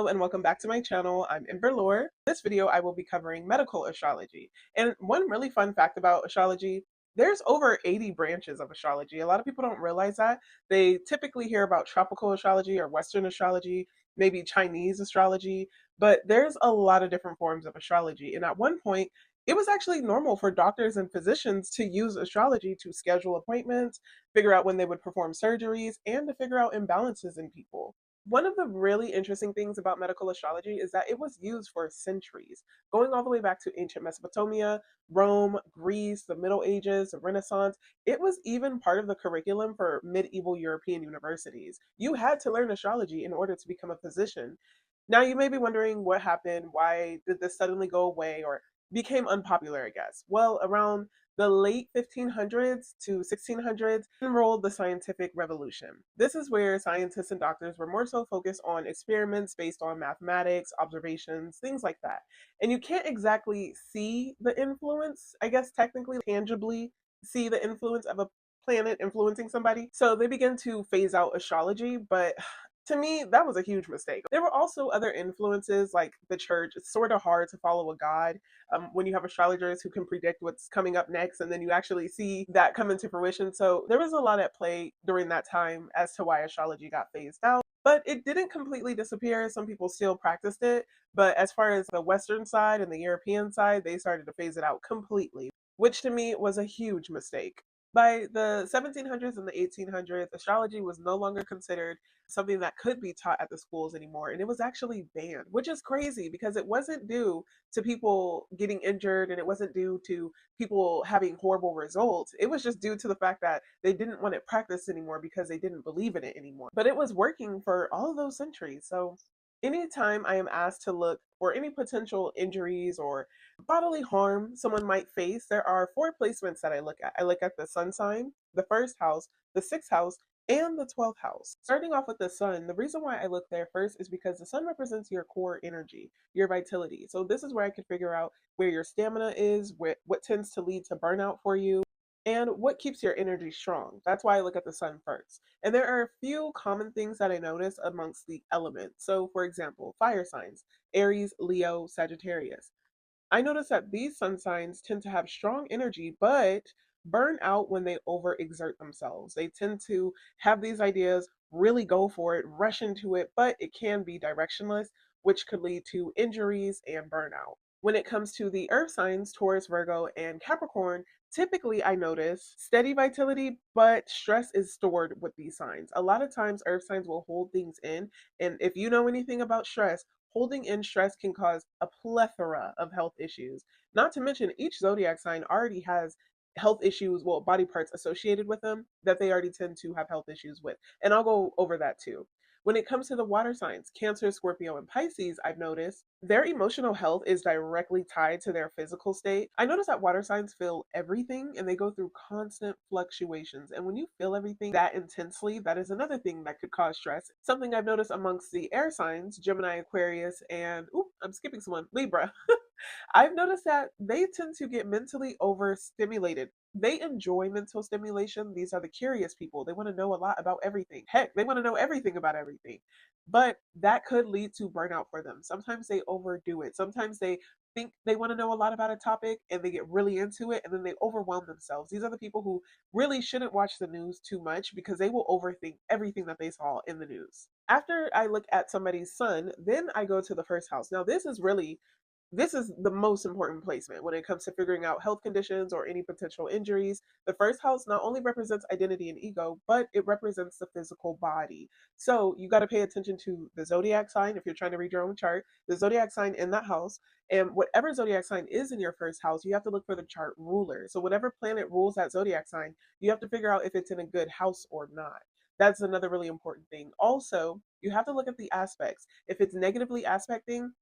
Hello and welcome back to my channel. I'm Ember Lore. In this video, I will be covering medical astrology. And one really fun fact about astrology, there's over 80 branches of astrology. A lot of people don't realize that. They typically hear about tropical astrology or Western astrology, maybe Chinese astrology, but there's a lot of different forms of astrology. And at one point, it was actually normal for doctors and physicians to use astrology to schedule appointments, figure out when they would perform surgeries, and to figure out imbalances in people. One of the really interesting things about medical astrology is that it was used for centuries, going all the way back to ancient Mesopotamia, Rome, Greece, the Middle Ages, the Renaissance. It was even part of the curriculum for medieval European universities. You had to learn astrology in order to become a physician. Now, you may be wondering what happened, why did this suddenly go away or became unpopular, I guess. Well, around the late 1500s to 1600s enrolled the scientific revolution. This is where scientists and doctors were more so focused on experiments based on mathematics, observations, things like that. And you can't exactly see the influence, I guess technically, tangibly see the influence of a planet influencing somebody. So they began to phase out astrology, but to me, that was a huge mistake. There were also other influences like the church. It's sort of hard to follow a god when you have astrologers who can predict what's coming up next, and then you actually see that come into fruition. So there was a lot at play during that time as to why astrology got phased out. But it didn't completely disappear. Some people still practiced it. But as far as the Western side and the European side, they started to phase it out completely, which to me was a huge mistake. By the 1700s and the 1800s, astrology was no longer considered something that could be taught at the schools anymore. And it was actually banned, which is crazy because it wasn't due to people getting injured and it wasn't due to people having horrible results. It was just due to the fact that they didn't want it practiced anymore because they didn't believe in it anymore. But it was working for all of those centuries. So anytime I am asked to look for any potential injuries or bodily harm someone might face, there are four placements that I look at. I look at the sun sign, the first house, the sixth house, and the 12th house. Starting off with the sun, the reason why I look there first is because the sun represents your core energy, your vitality. So this is where I can figure out where your stamina is, what tends to lead to burnout for you, and what keeps your energy strong. That's why I look at the sun first. And there are a few common things that I notice amongst the elements. So for example, fire signs, Aries, Leo, Sagittarius. I notice that these sun signs tend to have strong energy, but burn out when they overexert themselves. They tend to have these ideas, really go for it, rush into it, but it can be directionless, which could lead to injuries and burnout. When it comes to the earth signs, Taurus, Virgo, and Capricorn, typically I notice steady vitality, but stress is stored with these signs. A lot of times, earth signs will hold things in. And if you know anything about stress, holding in stress can cause a plethora of health issues. Not to mention, each zodiac sign already has health issues, well, body parts associated with them that they already tend to have health issues with. And I'll go over that too. When it comes to the water signs, Cancer, Scorpio, and Pisces, I've noticed their emotional health is directly tied to their physical state. I notice that water signs feel everything and they go through constant fluctuations. And when you feel everything that intensely, that is another thing that could cause stress. Something I've noticed amongst the air signs, Gemini, Aquarius, and, ooh, I'm skipping someone, Libra. I've noticed that they tend to get mentally overstimulated. They enjoy mental stimulation. These are the curious people. They want to know a lot about everything. Heck, they want to know everything about everything. But that could lead to burnout for them. Sometimes they overdo it. Sometimes they think they want to know a lot about a topic and they get really into it and then they overwhelm themselves. These are the people who really shouldn't watch the news too much because they will overthink everything that they saw in the news. After I look at somebody's sun, then I go to the first house. Now, this is the most important placement when it comes to figuring out health conditions or any potential injuries. The first house not only represents identity and ego, but it represents the physical body. So you got to pay attention to the zodiac sign if you're trying to read your own chart, the zodiac sign in that house, and whatever zodiac sign is in your first house, you have to look for the chart ruler. So whatever planet rules that zodiac sign, you have to figure out if it's in a good house or not. That's another really important thing. Also, you have to look at the aspects. If it's negatively aspecting,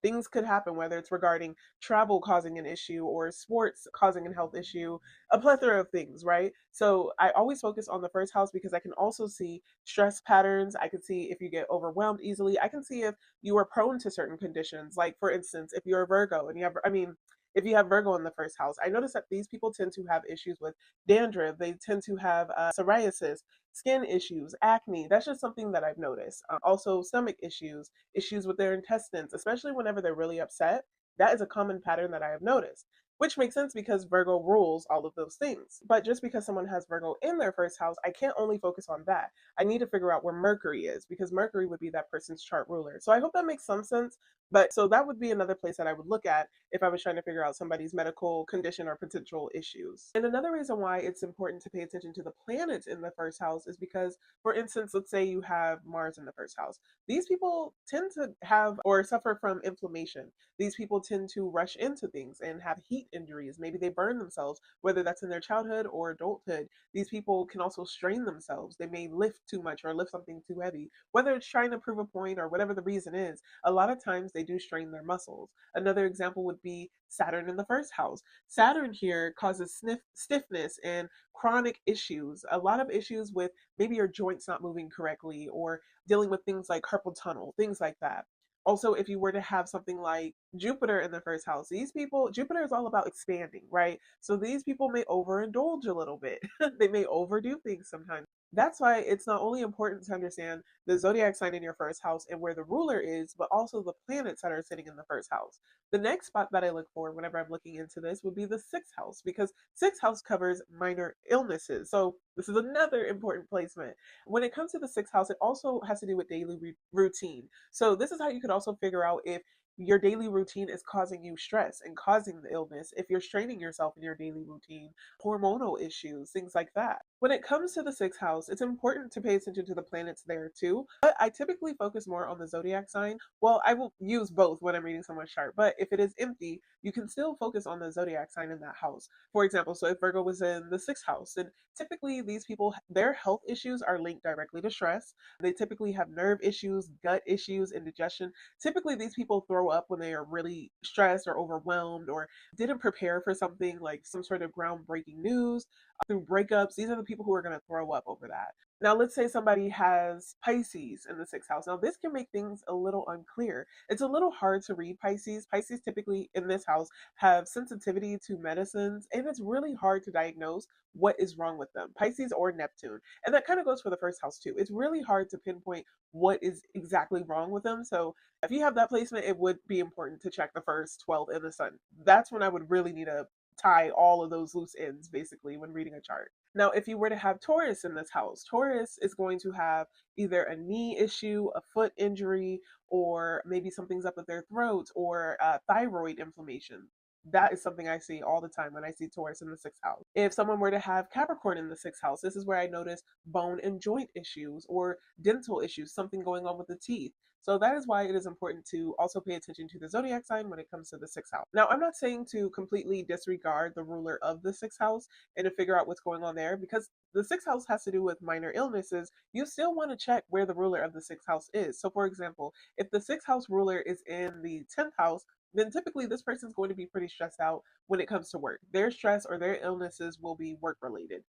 things could happen, whether it's regarding travel causing an issue or sports causing a health issue, a plethora of things, right? So I always focus on the first house because I can also see stress patterns. I can see if you get overwhelmed easily. I can see if you are prone to certain conditions. Like, for instance, if you're a Virgo and you have, I mean, If you have Virgo in the first house, I notice that these people tend to have issues with dandruff. They tend to have psoriasis, skin issues, acne. That's just something that I've noticed. Also, stomach issues, issues with their intestines, especially whenever they're really upset. That is a common pattern that I have noticed, which makes sense because Virgo rules all of those things. But just because someone has Virgo in their first house, I can't only focus on that. I need to figure out where Mercury is because Mercury would be that person's chart ruler. So I hope that makes some sense. But so that would be another place that I would look at if I was trying to figure out somebody's medical condition or potential issues. And another reason why it's important to pay attention to the planets in the first house is because, for instance, let's say you have Mars in the first house. These people tend to have or suffer from inflammation. These people tend to rush into things and have heat injuries. Maybe they burn themselves, whether that's in their childhood or adulthood. These people can also strain themselves. They may lift too much or lift something too heavy, whether it's trying to prove a point or whatever the reason is. A lot of times they do strain their muscles. Another example would be Saturn in the first house. Saturn here causes stiffness and chronic issues, a lot of issues with maybe your joints not moving correctly or dealing with things like carpal tunnel, things like that. Also, if you were to have something like Jupiter in the first house, these people, Jupiter is all about expanding, right? So these people may overindulge a little bit. They may overdo things sometimes. That's why it's not only important to understand the zodiac sign in your first house and where the ruler is, but also the planets that are sitting in the first house. The next spot that I look for whenever I'm looking into this would be the sixth house because sixth house covers minor illnesses. So this is another important placement. When it comes to the sixth house, it also has to do with daily routine. So this is how you could also figure out if your daily routine is causing you stress and causing the illness, if you're straining yourself in your daily routine, hormonal issues, things like that. When it comes to the sixth house, it's important to pay attention to the planets there too, but I typically focus more on the zodiac sign. Well, I will use both when I'm reading someone's chart, but if it is empty, you can still focus on the zodiac sign in that house. For example, so if Virgo was in the sixth house, then typically these people, their health issues are linked directly to stress. They typically have nerve issues, gut issues, indigestion. Typically, these people throw up when they are really stressed or overwhelmed or didn't prepare for something like some sort of groundbreaking news through breakups. These are the people who are going to throw up over that. Now, let's say somebody has Pisces in the sixth house. Now, this can make things a little unclear. It's a little hard to read Pisces. Pisces typically in this house have sensitivity to medicines, and it's really hard to diagnose what is wrong with them, Pisces or Neptune. And that kind of goes for the first house too. It's really hard to pinpoint what is exactly wrong with them. So if you have that placement, it would be important to check the first 12 in the sun. That's when I would really need to tie all of those loose ends basically when reading a chart. Now, if you were to have Taurus in this house, Taurus is going to have either a knee issue, a foot injury, or maybe something's up with their throat or thyroid inflammation. That is something I see all the time when I see Taurus in the sixth house. If someone were to have Capricorn in the sixth house, this is where I notice bone and joint issues or dental issues, something going on with the teeth. So that is why it is important to also pay attention to the zodiac sign when it comes to the sixth house. Now, I'm not saying to completely disregard the ruler of the sixth house and to figure out what's going on there because the sixth house has to do with minor illnesses. You still want to check where the ruler of the sixth house is. So, for example, if the sixth house ruler is in the 10th house, then typically this person's going to be pretty stressed out when it comes to work. Their stress or their illnesses will be work related.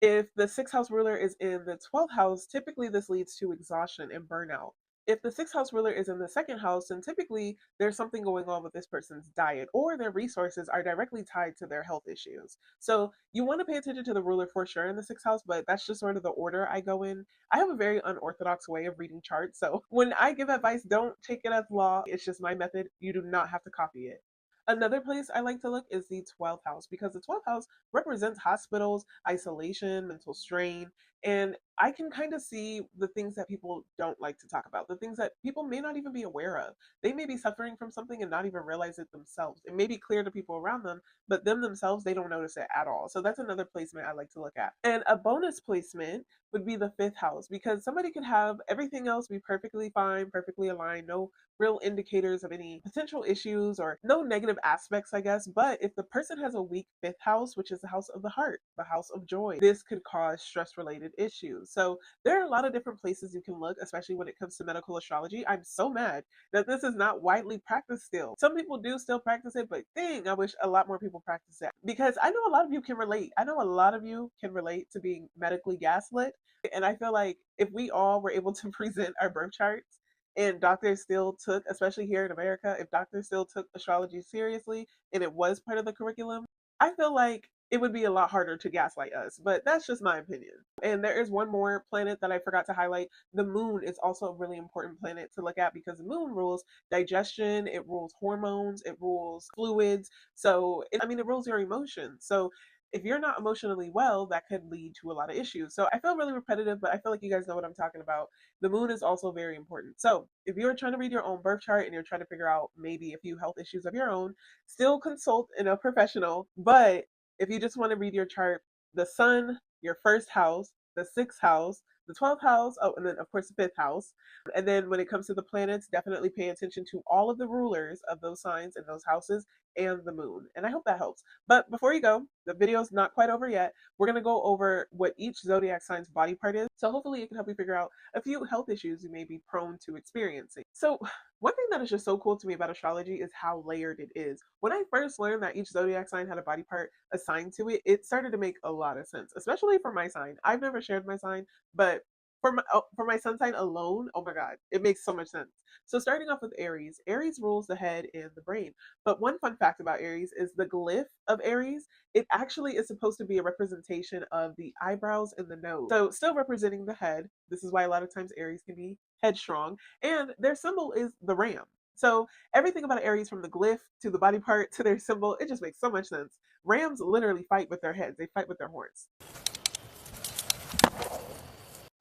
If the sixth house ruler is in the 12th house, typically this leads to exhaustion and burnout. If the sixth house ruler is in the second house, then typically there's something going on with this person's diet or their resources are directly tied to their health issues. So you want to pay attention to the ruler for sure in the sixth house, but that's just sort of the order I go in. I have a very unorthodox way of reading charts. So when I give advice, don't take it as law. It's just my method. You do not have to copy it. Another place I like to look is the 12th house because the 12th house represents hospitals, isolation, mental strain, and I can kind of see the things that people don't like to talk about, the things that people may not even be aware of. They may be suffering from something and not even realize it themselves. It may be clear to people around them, but them themselves, they don't notice it at all. So that's another placement I like to look at. And a bonus placement would be the fifth house because somebody could have everything else be perfectly fine, perfectly aligned, no real indicators of any potential issues or no negative aspects, I guess. But if the person has a weak fifth house, which is the house of the heart, the house of joy, this could cause stress related issues. So there are a lot of different places you can look, especially when it comes to medical astrology. I'm so mad that this is not widely practiced still. Some people do still practice it, but dang, I wish a lot more people practice it because I know a lot of you can relate. I know a lot of you can relate to being medically gaslit. And I feel like if we all were able to present our birth charts and doctors still took, especially here in America, if doctors still took astrology seriously and it was part of the curriculum, I feel like it would be a lot harder to gaslight us, but that's just my opinion. And there is one more planet that I forgot to highlight. The moon is also a really important planet to look at because the moon rules digestion, it rules hormones, it rules fluids. So, it rules your emotions. So, if you're not emotionally well, that could lead to a lot of issues. So, I feel really repetitive, but I feel like you guys know what I'm talking about. The moon is also very important. So, if you're trying to read your own birth chart and you're trying to figure out maybe a few health issues of your own, still consult in a professional. But if you just want to read your chart, the sun, your first house, the sixth house, the 12th house, oh, and then of course the fifth house. And then when it comes to the planets, definitely pay attention to all of the rulers of those signs and those houses and the moon. And I hope that helps. But before you go, the video's not quite over yet. We're going to go over what each zodiac sign's body part is. So hopefully it can help you figure out a few health issues you may be prone to experiencing. So one thing that is just so cool to me about astrology is how layered it is. When I first learned that each zodiac sign had a body part assigned to it, it started to make a lot of sense, especially for my sign. I've never shared my sign, but for my sun sign alone, oh my god, it makes so much sense. So starting off with Aries, Aries rules the head and the brain. But one fun fact about Aries is the glyph of Aries, it actually is supposed to be a representation of the eyebrows and the nose. So still representing the head. This is why a lot of times Aries can be headstrong. And their symbol is the ram. So everything about Aries, from the glyph to the body part to their symbol, it just makes so much sense. Rams literally fight with their heads, they fight with their horns.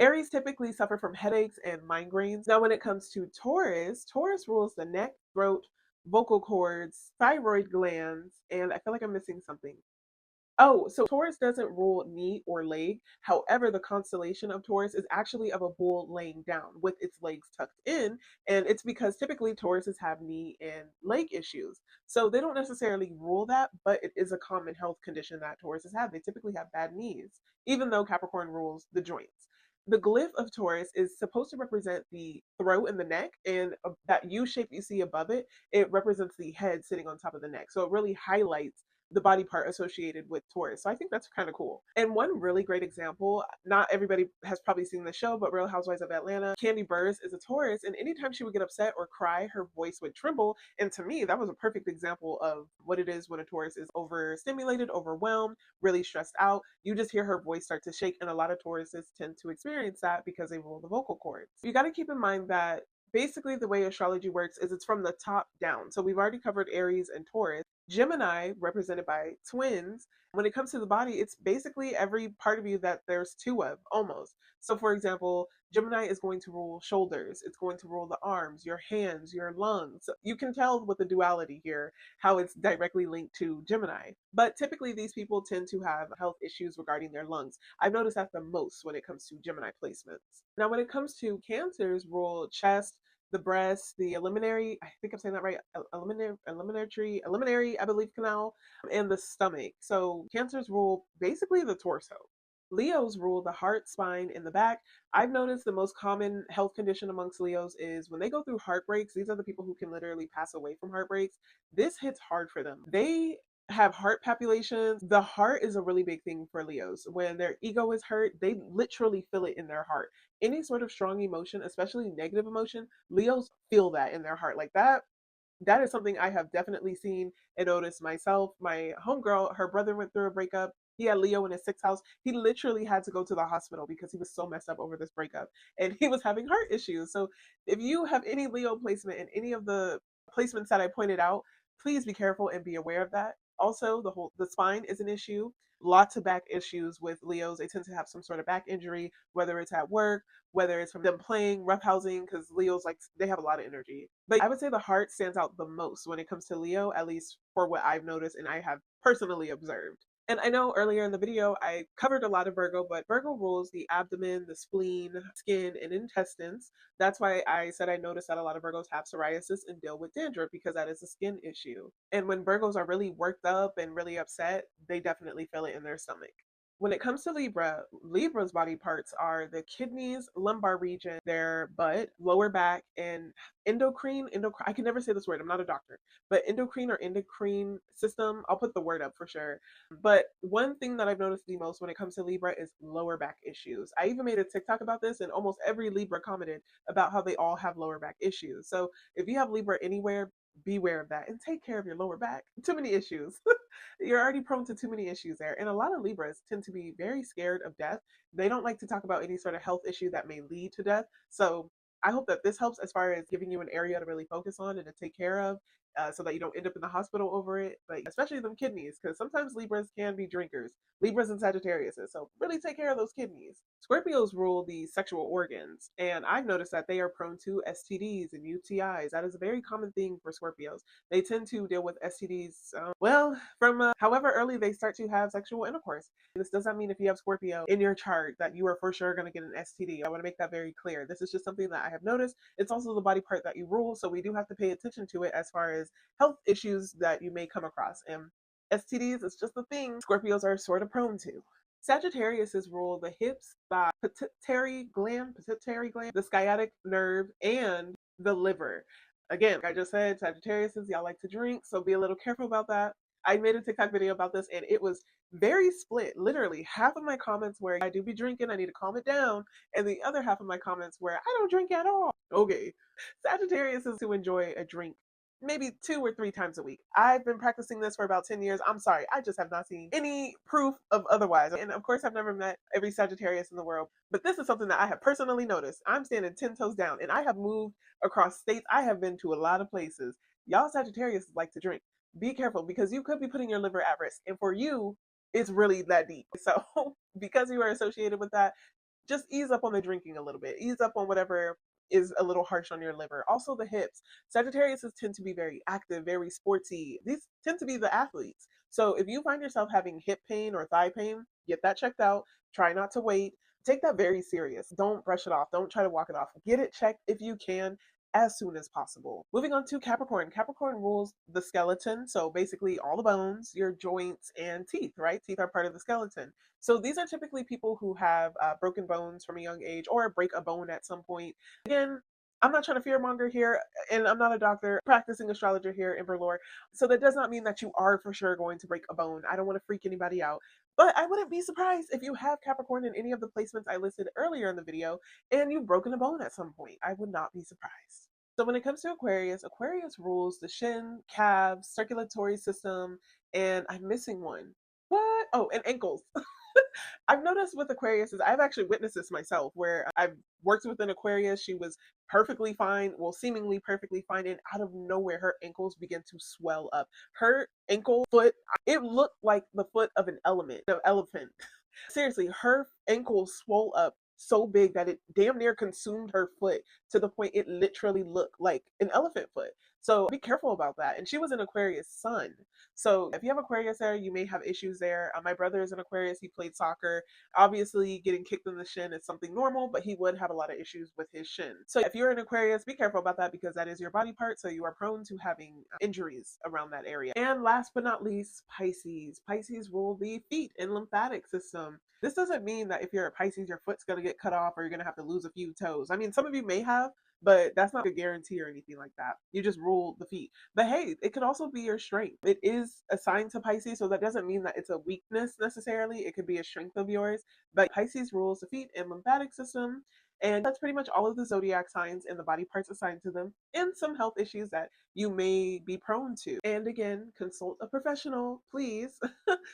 Aries typically suffer from headaches and migraines. Now, when it comes to Taurus, Taurus rules the neck, throat, vocal cords, thyroid glands, and I feel like I'm missing something. Oh, so Taurus doesn't rule knee or leg. However, the constellation of Taurus is actually of a bull laying down with its legs tucked in. And it's because typically Tauruses have knee and leg issues. So they don't necessarily rule that, but it is a common health condition that Tauruses have. They typically have bad knees, even though Capricorn rules the joints. The glyph of Taurus is supposed to represent the throat and the neck, and that U shape you see above it, it represents the head sitting on top of the neck. So it really highlights the body part associated with Taurus. So I think that's kind of cool. And one really great example, not everybody has probably seen the show, but Real Housewives of Atlanta, Candy Burrs is a Taurus, and anytime she would get upset or cry, her voice would tremble. And to me, that was a perfect example of what it is when a Taurus is overstimulated, overwhelmed, really stressed out. You just hear her voice start to shake, and a lot of Tauruses tend to experience that because they rule the vocal cords. You got to keep in mind that basically the way astrology works is it's from the top down. So we've already covered Aries and Taurus. Gemini, represented by twins, when it comes to the body, it's basically every part of you that there's two of, almost. So, for example, Gemini is going to rule shoulders, it's going to rule the arms, your hands, your lungs. You can tell with the duality here how it's directly linked to Gemini. But typically, these people tend to have health issues regarding their lungs. I've noticed that the most when it comes to Gemini placements. Now, when it comes to Cancers, rule chest, the breast, the eliminary, I think I'm saying that right, eliminary, I believe, canal, and the stomach. So Cancers rule basically the torso. Leos rule the heart, spine, and the back. I've noticed the most common health condition amongst Leos is when they go through heartbreaks. These are the people who can literally pass away from heartbreaks. This hits hard for them. They have heart palpitations. The heart is a really big thing for Leos. When their ego is hurt, they literally feel it in their heart. Any sort of strong emotion, especially negative emotion, Leos feel that in their heart. Like that is something I have definitely seen and noticed myself. My homegirl, her brother went through a breakup. He had Leo in his sixth house. He literally had to go to the hospital because he was so messed up over this breakup and he was having heart issues. So if you have any Leo placement in any of the placements that I pointed out, please be careful and be aware of that. Also, the spine is an issue. Lots of back issues with Leos. They tend to have some sort of back injury, whether it's at work, whether it's from them playing roughhousing, because Leos, like, they have a lot of energy. But I would say the heart stands out the most when it comes to Leo, at least for what I've noticed and I have personally observed. And I know earlier in the video I covered a lot of Virgo, but Virgo rules the abdomen, the spleen, skin, and intestines. That's why I said I noticed that a lot of Virgos have psoriasis and deal with dandruff, because that is a skin issue. And when Virgos are really worked up and really upset, they definitely feel it in their stomach. When it comes to Libra, Libra's body parts are the kidneys, lumbar region, their butt, lower back, and endocrine. I can never say this word. I'm not a doctor, but endocrine or endocrine system. I'll put the word up for sure. But one thing that I've noticed the most when it comes to Libra is lower back issues. I even made a TikTok about this, and almost every Libra commented about how they all have lower back issues. So if you have Libra anywhere, beware of that and take care of your lower back. Too many issues. You're already prone to too many issues there. And a lot of Libras tend to be very scared of death. They don't like to talk about any sort of health issue that may lead to death. So I hope that this helps as far as giving you an area to really focus on and to take care of, so that you don't end up in the hospital over it. But especially them kidneys, because sometimes Libras can be drinkers. Libras and Sagittarius. So really take care of those kidneys. Scorpios rule the sexual organs, and I've noticed that they are prone to STDs and UTIs. That is a very common thing for Scorpios. They tend to deal with STDs, from however early they start to have sexual intercourse. This does not mean if you have Scorpio in your chart that you are for sure going to get an STD. I want to make that very clear. This is just something that I have noticed. It's also the body part that you rule, so we do have to pay attention to it as far as health issues that you may come across. And STDs is just the thing Scorpios are sort of prone to. Sagittarius rule the hips, thigh, pituitary gland, the sciatic nerve, and the liver. Again, like I just said, Sagittarius, y'all like to drink, so be a little careful about that. I made a TikTok video about this and it was very split. Literally, half of my comments were, I do be drinking, I need to calm it down. And the other half of my comments were, I don't drink at all. Okay. Sagittarius is to enjoy a drink maybe 2 or 3 times a week. I've been practicing this for about 10 years. I'm sorry, I just have not seen any proof of otherwise. And of course, I've never met every Sagittarius in the world, but this is something that I have personally noticed. I'm standing 10 toes down and I have moved across states. I have been to a lot of places. Y'all Sagittarius like to drink. Be careful because you could be putting your liver at risk. And for you, it's really that deep. So because you are associated with that, just ease up on the drinking a little bit. Ease up on whatever is a little harsh on your liver. Also the hips. Sagittarius tend to be very active, very sporty. These tend to be the athletes. So if you find yourself having hip pain or thigh pain, get that checked out. Try not to wait. Take that very serious. Don't brush it off. Don't try to walk it off. Get it checked if you can as soon as possible. Moving on to Capricorn. Capricorn rules the skeleton. So basically all the bones, your joints, and teeth, right? Teeth are part of the skeleton. So these are typically people who have broken bones from a young age or break a bone at some point. Again, I'm not trying to fearmonger here, and I'm not a doctor, practicing astrologer here in Verlore. So that does not mean that you are for sure going to break a bone. I don't want to freak anybody out. But I wouldn't be surprised if you have Capricorn in any of the placements I listed earlier in the video and you've broken a bone at some point. I would not be surprised. So when it comes to Aquarius, Aquarius rules the shin, calves, circulatory system, and I'm missing one. What? Oh, and ankles. I've noticed with Aquarius is I've actually witnessed this myself where I've worked with an Aquarius. She was perfectly fine, well, seemingly perfectly fine, and out of nowhere, her ankles began to swell up. Her ankle foot, it looked like the foot of an elephant. Seriously, her ankle swole up so big that it damn near consumed her foot to the point it literally looked like an elephant foot. So be careful about that. And she was an Aquarius sun. So if you have Aquarius there, you may have issues there. My brother is an Aquarius. He played soccer. Obviously, getting kicked in the shin is something normal, but he would have a lot of issues with his shin. So if you're an Aquarius, be careful about that because that is your body part. So you are prone to having injuries around that area. And last but not least, Pisces. Pisces rule the feet and lymphatic system. This doesn't mean that if you're a Pisces, your foot's going to get cut off or you're going to have to lose a few toes. I mean, some of you may have, but that's not a guarantee or anything like that. You just rule the feet. But hey, it could also be your strength. It is assigned to Pisces, so that doesn't mean that it's a weakness necessarily. It could be a strength of yours. But Pisces rules the feet and lymphatic system. And that's pretty much all of the zodiac signs and the body parts assigned to them, and some health issues that you may be prone to. And again, consult a professional, please,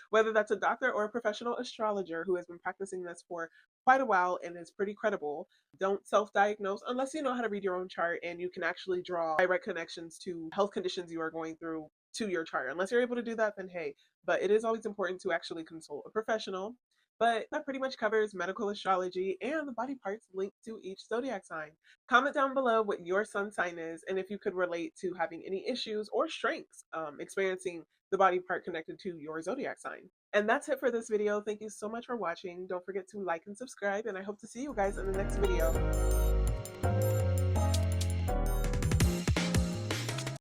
whether that's a doctor or a professional astrologer who has been practicing this for quite a while and is pretty credible. Don't self-diagnose unless you know how to read your own chart and you can actually draw direct connections to health conditions you are going through to your chart. Unless you're able to do that, then hey, but it is always important to actually consult a professional. But that pretty much covers medical astrology and the body parts linked to each zodiac sign. Comment down below what your sun sign is and if you could relate to having any issues or strengths experiencing the body part connected to your zodiac sign. And that's it for this video. Thank you so much for watching. Don't forget to like and subscribe, and I hope to see you guys in the next video.